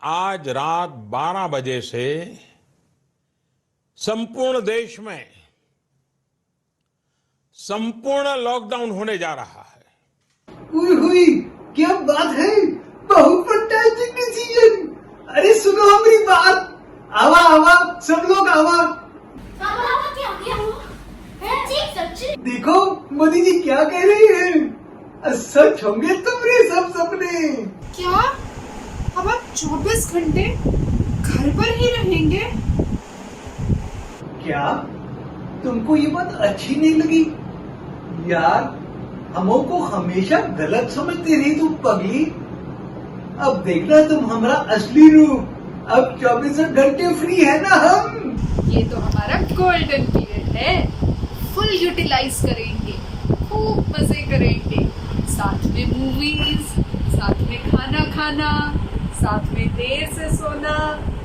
आज रात 12 बजे से संपूर्ण देश में संपूर्ण लॉकडाउन होने जा रहा है। हुई हुई, क्या बात है, बहुत फंटास्टिक डिसीजन। अरे सुनो हमारी बात, आवा आवा सब लोग आवा। क्या हो गया? सच्ची देखो मोदी जी क्या कह रही है, सच होंगे तुम्हारे सब सपने। क्या अब आप 24 घंटे घर पर ही रहेंगे? क्या तुमको ये बात अच्छी नहीं लगी? यार हमको हमेशा गलत समझती रही तुम पगली। अब देखना तुम हमारा असली रूप। अब 24 घंटे फ्री है ना हम। ये तो हमारा गोल्डन पीरियड है, फुल यूटिलाइज करेंगे, खूब मजे करेंगे, साथ में मूवीज, साथ में खाना खाना, साथ में देर से सोना,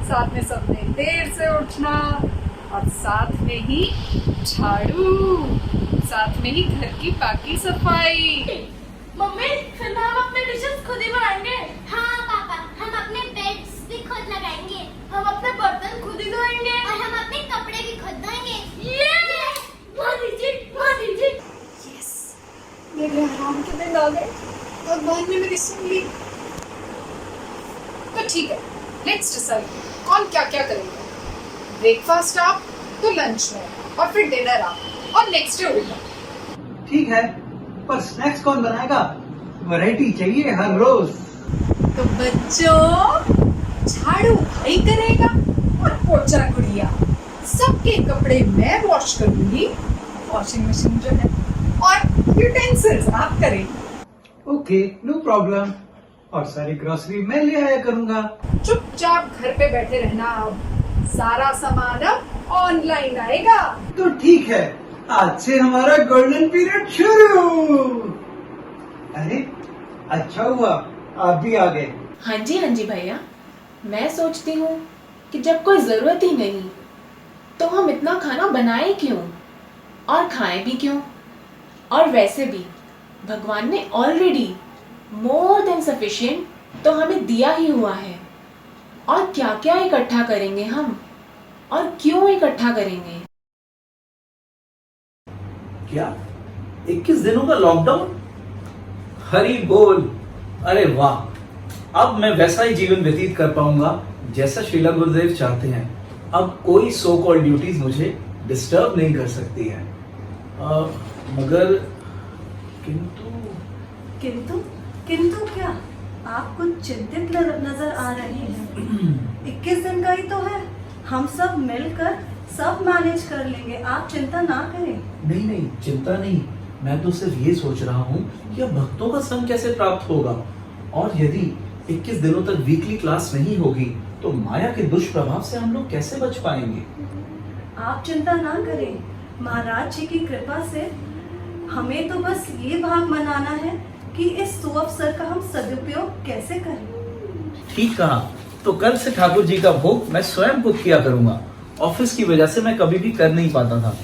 साथ में सबने देर से उठना, और साथ में ही झाड़ू, साथ में ही घर की बाकी सफाई। मम्मी, फिर हम अपने डिशेस खुद ही बनाएंगे। हाँ पापा, हम अपने बेड्स भी खुद लगाएंगे, हम अपने बर्तन खुद ही धोएंगे और हम अपने कपड़े भी खुद धोएंगे। मोदी जी। यस, मेरे आराम के दिन आ गए और बहन ने मेरी सुन ली। तो ठीक है, लेट्स डिसाइड कौन क्या क्या करेगा। ब्रेकफास्ट आप, तो लंच में, और फिर डिनर आप, और नेक्स्ट डे उल्टा। ठीक है, पर स्नैक्स कौन बनाएगा? वैरायटी चाहिए हर रोज। तो बच्चों, झाड़ू भाई करेगा और पोछा गुड़िया। सबके कपड़े मैं वॉश करूंगी, वॉशिंग मशीन जो है, और यूटेंसिल्स आप करेंगे। Okay, no problem. और सारी ग्रोसरी मैं ले आया करूंगा। चुपचाप घर पे बैठे रहना। अब सारा सामान अब ऑनलाइन आएगा। तो ठीक है, आज से हमारा गोल्डन पीरियड शुरू। अरे अच्छा हुआ आप भी आ गए। हाँ जी भैया, मैं सोचती हूँ कि जब कोई जरूरत ही नहीं तो हम इतना खाना बनाए क्यों और खाएं भी क्यों। और वैसे भी भगवान ने ऑलरेडी मोर देन सफिशिएंट तो हमें दिया ही हुआ है। और क्या क्या इकट्ठा करेंगे हम, और क्यों इकट्ठा करेंगे। क्या 21 दिनों का लॉकडाउन? हरी बोल। अरे वाह, अब मैं वैसा ही जीवन व्यतीत कर पाऊंगा जैसा श्रीला गुरुदेव चाहते हैं। अब कोई सो कॉल ड्यूटीज मुझे डिस्टर्ब नहीं कर सकती है। मगर किंतु किंतु किंतु क्या? आप कुछ चिंतित नजर आ रहे हैं। 21 दिन का ही तो है, हम सब मिलकर सब मैनेज कर लेंगे, आप चिंता ना करें। नहीं नहीं, चिंता नहीं, मैं तो सिर्फ ये सोच रहा हूँ कि अब भक्तों का संग कैसे प्राप्त होगा। और यदि 21 दिनों तक वीकली क्लास नहीं होगी तो माया के दुष्प्रभाव से हम लोग कैसे बच पाएंगे। आप चिंता ना करें, महाराज जी की कृपा से हमें तो बस ये भाग मनाना है कि इस सुअवसर का हम सदुपयोग कैसे करें। ठीक कहा, तो कल से ठाकुर जी का भोग मैं स्वयं खुद किया करूंगा। ऑफिस की वजह से मैं कभी भी कर नहीं पाता था।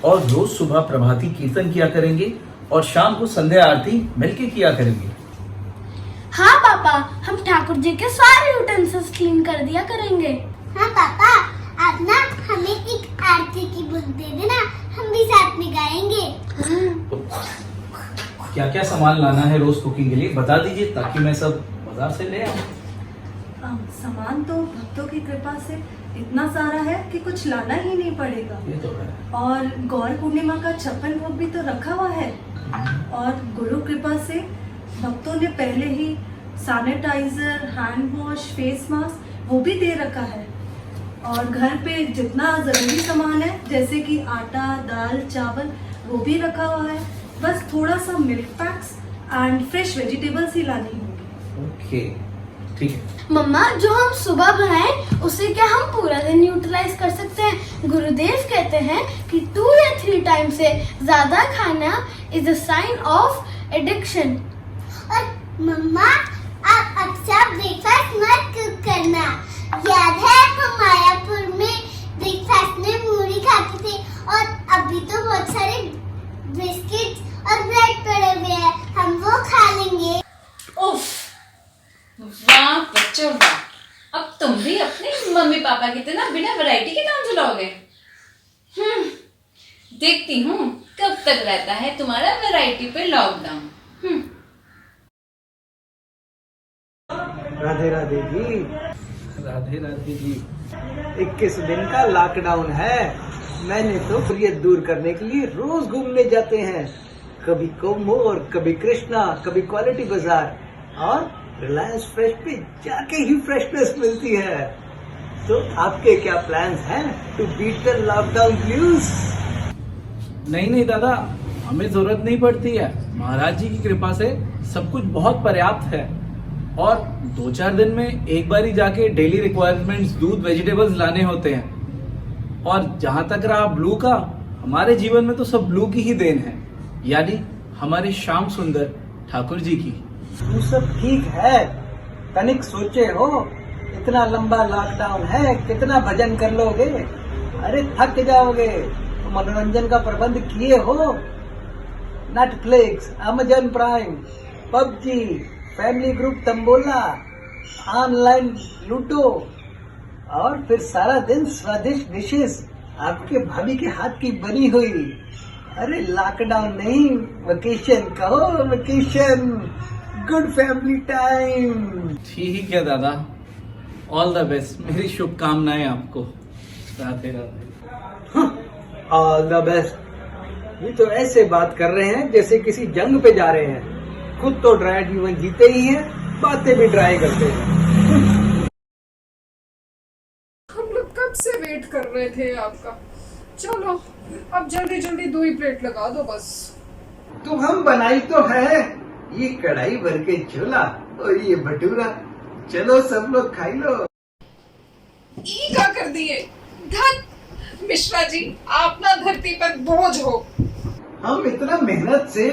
और रोज सुबह प्रभाती कीर्तन किया करेंगे और शाम को संध्या आरती मिलके किया करेंगे। हाँ पापा, हम ठाकुर जी के सारे यूटेंसिल्स क्लीन कर दिया करेंगे। हाँ पापा, आप ना हमें एक आरती की बुक दे देना, हम भी साथ में गाएंगे। तो क्या क्या सामान लाना है रोज कुकिंग के लिए बता दीजिए, ताकि मैं सब बाजार से ले आऊं। सामान तो भक्तों की कृपा से इतना सारा है कि कुछ लाना ही नहीं पड़ेगा। ये तो है। और गौर पूर्णिमा का 56 भोग भी तो रखा हुआ है। और गुरु कृपा से भक्तों ने पहले ही sanitiser, hand wash, face mask वो भी दे रखा है। और घर पे जितना जरूरी सामान है जैसे कि आटा, दाल, चावल वो भी रखा हुआ है। बस थोड़ा सा milk packs and fresh vegetables ही लानी होगी। ओके, ठीक है। मम्मा, जो हम सुबह बनाए उसे क्या हम पूरा दिन यूटिलाइज कर सकते हैं? गुरुदेव कहते हैं कि 2 या 3 टाइम से ज्यादा खाना is a sign of addiction. और मम्मा, आप अक्सर ब्रेकफास्ट मत करना। याद है हम मायापुर में ब्रेकफास्ट में पूरी खाते थे, और अभी तो बहुत सारे बिस्किट और ब्रेड पड़े हुए हैं, हम वो खा लेंगे। उफ, वाह बच्चों वाह, मम्मी पापा की तरह बिना वैरायटी के काम चलाओगे? देखती हूँ कब तक रहता है तुम्हारा वैरायटी पे लॉकडाउन। राधे राधे जी। राधे राधे जी। 21 दिन का लॉकडाउन है। मैंने तो बोरियत दूर करने के लिए रोज घूमने जाते हैं, कभी कोमोर, कभी कृष्णा, कभी क्वालिटी बाजार, और रिलायंस फ्रेश पे जाके ही फ्रेशनेस मिलती है। तो आपके क्या प्लान्स हैं to beat the lockdown blues? नहीं दादा, हमें जरूरत नहीं पड़ती है। महाराज जी की कृपा से सब कुछ बहुत पर्याप्त है, और 2-4 दिन में एक बार ही जाके डेली रिक्वायरमेंट्स दूध वेजिटेबल्स लाने होते हैं। और जहां तक रहा ब्लू का, हमारे जीवन में तो सब ब्लू की ही देन है, यानी हमारे श्याम सुंदर ठाकुर जी की। वो सब ठीक है, तनिक सोचे हो इतना लंबा लॉकडाउन है, कितना भजन कर लोगे? अरे थक जाओगे। तो मनोरंजन का प्रबंध किए हो? Netflix, Amazon prime, PUBG, family group tambola, online ludo, और फिर सारा दिन स्वादिष्ट डिशेस आपके भाभी के हाथ की बनी हुई। अरे लॉकडाउन नहीं, वेकेशन कहो, वेकेशन, गुड फैमिली टाइम। ठीक है दादा, ऑल द बेस्ट। मेरी शुभकामनाएं आपको। Radhe Radhe. All the best. ये तो ऐसे बात कर रहे हैं जैसे किसी जंग पे जा रहे हैं। खुद तो ड्राई जीवन जीते ही हैं, बातें भी ड्राई करते हैं। हम लोग कब से वेट कर रहे थे आपका। चलो अब जल्दी जल्दी 2 ही प्लेट लगा दो बस। तो हम बनाई तो है, ये कढ़ाई भर के छोला और ये भटूरा। चलो सब लोग खाई लो। ई क्या कर दिए? धन मिश्रा जी, आप ना धरती पर बोझ हो। हम इतना मेहनत से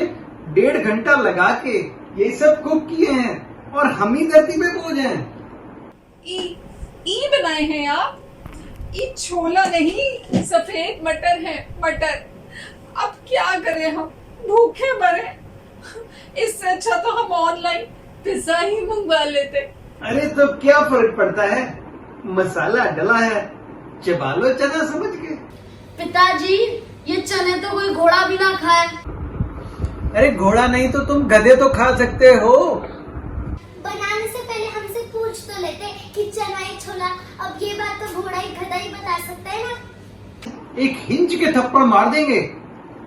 1.5 घंटा लगा के ये सब कुक किए हैं, और हम ही धरती पे बोझ हैं। ई बनाए हैं आप? ये छोला नहीं, सफेद मटर है, मटर। अब क्या करें, हम भूखे मरे। इससे अच्छा तो हम ऑनलाइन पिज्जा ही मंगवा लेते। अरे तो क्या फर्क पड़ता है, मसाला डला है, चबा लो चना समझ के। पिताजी, ये चने तो कोई घोड़ा भी ना खाए। अरे घोड़ा नहीं तो तुम गधे तो खा सकते हो। बनाने से पहले हमसे पूछ तो लेते कि चना या छोला। अब ये बात तो घोड़ा ही गधा ही बता सकता है ना। एक हिंच के थप्पड़ मार देंगे।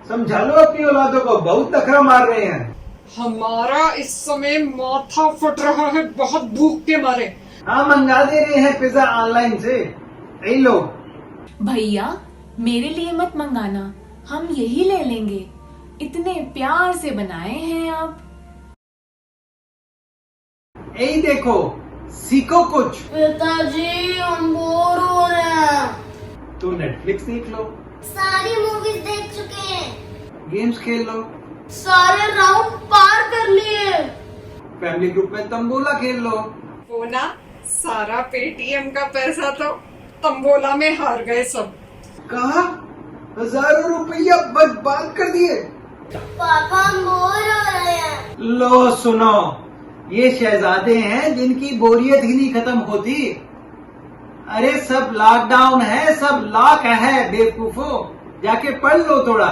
समझा लो अपनी औलादों को, बहुत नखरा मार रहे हैं। हमारा इस समय माथा फट रहा है बहुत भूख के मारे। हाँ, मंगा दे रहे हैं पिज्जा ऑनलाइन से। यही लो। भैया, मेरे लिए मत मंगाना, हम यही ले लेंगे। इतने प्यार से बनाए हैं आप। यही देखो, सीखो कुछ। पिताजी, हम बोर हो रहे हैं। तो नेटफ्लिक्स देख लो, सारी मूवीज देख चुके हैं, गेम्स खेल लो, सारे राउंड पार कर लिए। फैमिली ग्रुप में तंबोला खेल लो। वो ना, सारा पेटीएम का पैसा तो तंबोला में हार गए सब। कहा? हजारों रुपया बर्बाद कर दिए। पापा, हम बोर हो रहे हैं। लो सुनो, ये शहजादे हैं जिनकी बोरियत ही नहीं खत्म होती। अरे सब लॉकडाउन है, सब लॉक है बेवकूफो। जाके पढ़ लो थोड़ा।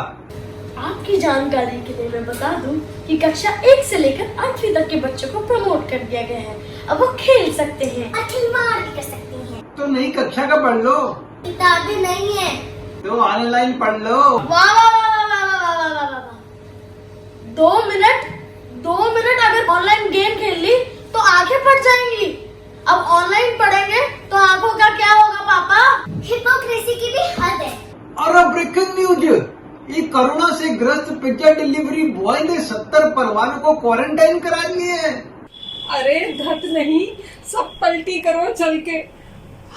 आपकी जानकारी के लिए मैं बता दूं कि कक्षा 1 से लेकर 8वीं तक के बच्चों को प्रमोट कर दिया गया है। अब वो खेल सकते हैं, खिलवाड़ भी कर सकते हैं। तो नई कक्षा का पढ़ लो। किताबें नहीं है तो ऑनलाइन पढ़ लो। वाह वाह वाह वाह वाह वाह वाह वाह वाह। 2 मिनट अगर ऑनलाइन गेम खेल ली तो आंखें फट जाएंगी। अब ऑनलाइन पढ़ेंगे तो आंखों का क्या होगा पापा? हिपोक्रेसी की भी हद है। और अब ब्रेकिंग न्यूज, ये कोरोना से ग्रस्त पिज्जा डिलीवरी बॉय ने 70 परिवारों को क्वारंटाइन करा दिए हैं। अरे धत नहीं, सब पलटी करो चल के।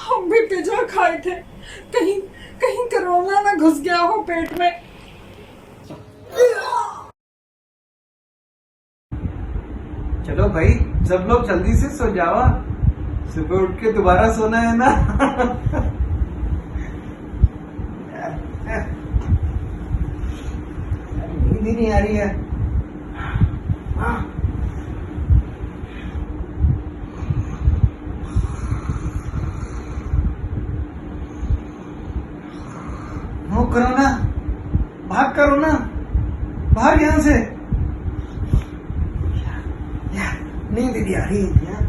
हम भी पिज्जा खाए थे, कहीं कहीं कोरोना ना घुस गया हो पेट में। चलो भाई, सब लोग जल्दी से सो जाओ, सुबह उठ के दोबारा सोना है ना। नींद ही नहीं आ रही है। करो ना, भाग करो ना, भाग यहाँ से। यार नींद भी आ रही है यार।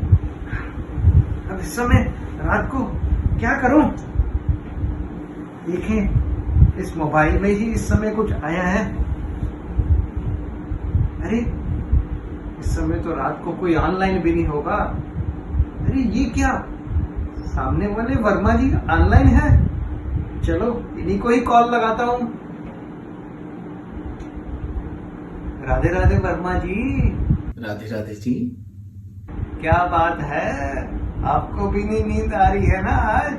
अब इस समय रात को क्या करूं? देखें इस मोबाइल में ही इस समय कुछ आया है। अरे इस समय तो रात को कोई ऑनलाइन भी नहीं होगा। अरे ये क्या, सामने वाले वर्मा जी ऑनलाइन है। चलो इन्हीं को ही कॉल लगाता हूं। राधे राधे वर्मा जी। राधे राधे जी। क्या बात है, आपको भी नहीं नींद आ रही है ना आज?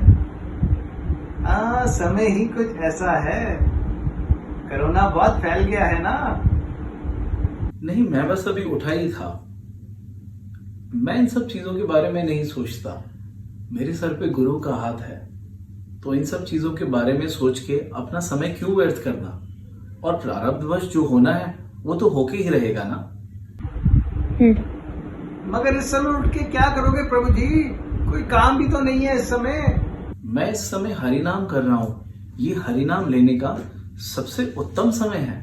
हाँ, समय ही कुछ ऐसा है। कोरोना बहुत फैल गया है ना। नहीं, मैं बस अभी उठा ही था। मैं इन सब चीजों के बारे में नहीं सोचता। मेरे सर पे गुरु का हाथ है, तो इन सब चीजों के बारे में सोच के अपना समय क्यों व्यर्थ करना। और प्रारब्धवश जो होना है वो तो होके ही रहेगा ना। मगर इस समय उठ के क्या करोगे प्रभु जी? कोई काम भी तो नहीं है इस समय। मैं इस समय हरिनाम कर रहा हूँ। ये हरिनाम लेने का सबसे उत्तम समय है।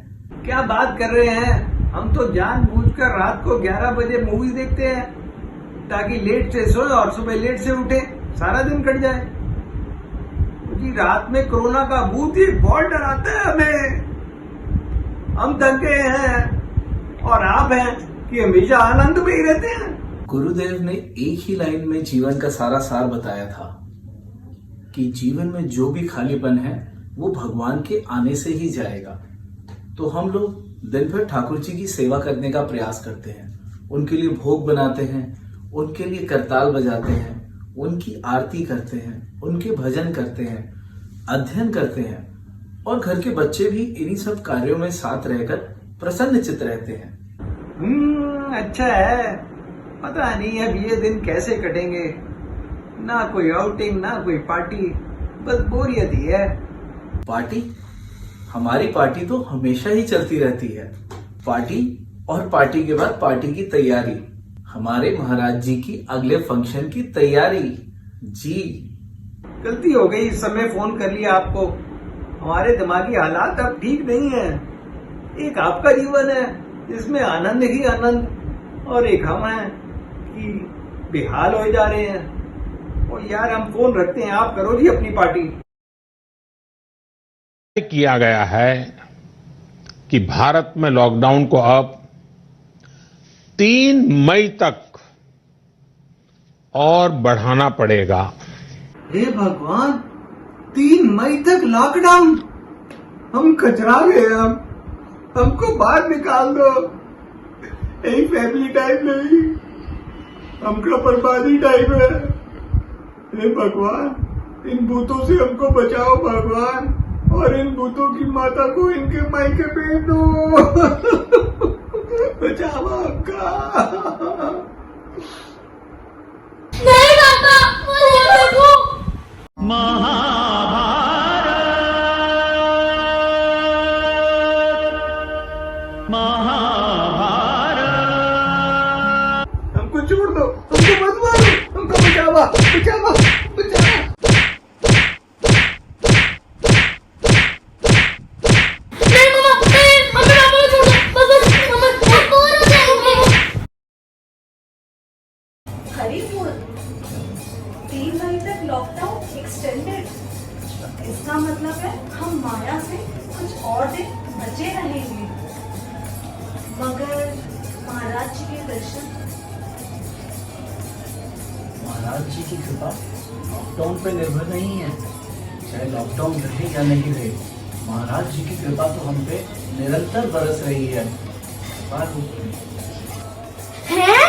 क्या बात कर रहे हैं? हम तो जानबूझकर रात को 11 बजे मूवी देखते हैं ताकि लेट से सोए और सुबह लेट से उठे, सारा दिन कट जाए। जी रात में कोरोना का भूत ही बहुत डराता है हमें। हम थक गए हैं और आप हैं कि हमेशा आनंद में ही रहते हैं। गुरुदेव ने एक ही लाइन में जीवन का सारा सार बताया था कि जीवन में जो भी खालीपन है वो भगवान के आने से ही जाएगा। तो हम लोग दिन भर ठाकुर जी की सेवा करने का प्रयास करते हैं, उनके लिए भोग बनाते हैं, उनके लिए करताल बजाते हैं, उनकी आरती करते हैं, उनके भजन करते हैं, अध्ययन करते हैं, और घर के बच्चे भी इन्हीं सब कार्यों में साथ रहकर प्रसन्नचित्त रहते हैं। अच्छा है। पता नहीं अब ये दिन कैसे कटेंगे। ना कोई आउटिंग, ना कोई पार्टी, बस बोरियत ही है। पार्टी? हमारी पार्टी तो हमेशा ही चलती रहती है। पार्टी और पार्टी के बाद पार्टी की तैयारी, हमारे महाराज जी की अगले फंक्शन की तैयारी। जी गलती हो गई, इस समय फोन कर लिया आपको। हमारे दिमागी हालात अब ठीक नहीं है। एक आपका जीवन है जिसमें आनंद ही आनंद, और एक हम हैं कि बेहाल हो जा रहे हैं। और यार हम फोन रखते हैं, आप करो जी अपनी पार्टी। किया गया है कि भारत में लॉकडाउन को अब 3 मई तक और बढ़ाना पड़ेगा। हे भगवान, 3 मई तक लॉकडाउन? हम कचरा गए। हमको बाहर निकाल दो। यही फैमिली टाइम नहीं, हमका बर्बादी टाइम है। हे भगवान, इन भूतों से हमको बचाओ भगवान, और इन भूतों की माता को इनके मायके भेज दो। बचाओ हमका। नहीं पापा, मुझे देखो। हमको छोड़ दो, हमको मत मारो, हमको बचाओ बचाओ बचाओ। नहीं मम्मा, नहीं, मम्मी पापा को छोड़ दो। बस मम्मा, हम बोर हो जाएंगे। हरी बोल, 3 मई तक लॉकडाउन एक्सटेंडेड। इसका मतलब है हम माया से कुछ और दिन बचे रहेंगे। मगर महाराज जी के दर्शन? महाराज जी की कृपा लॉकडाउन पे निर्भर नहीं है। चाहे लॉकडाउन रहे या नहीं रहे, महाराज जी की कृपा तो हम पे निरंतर बरस रही है। बात हैं?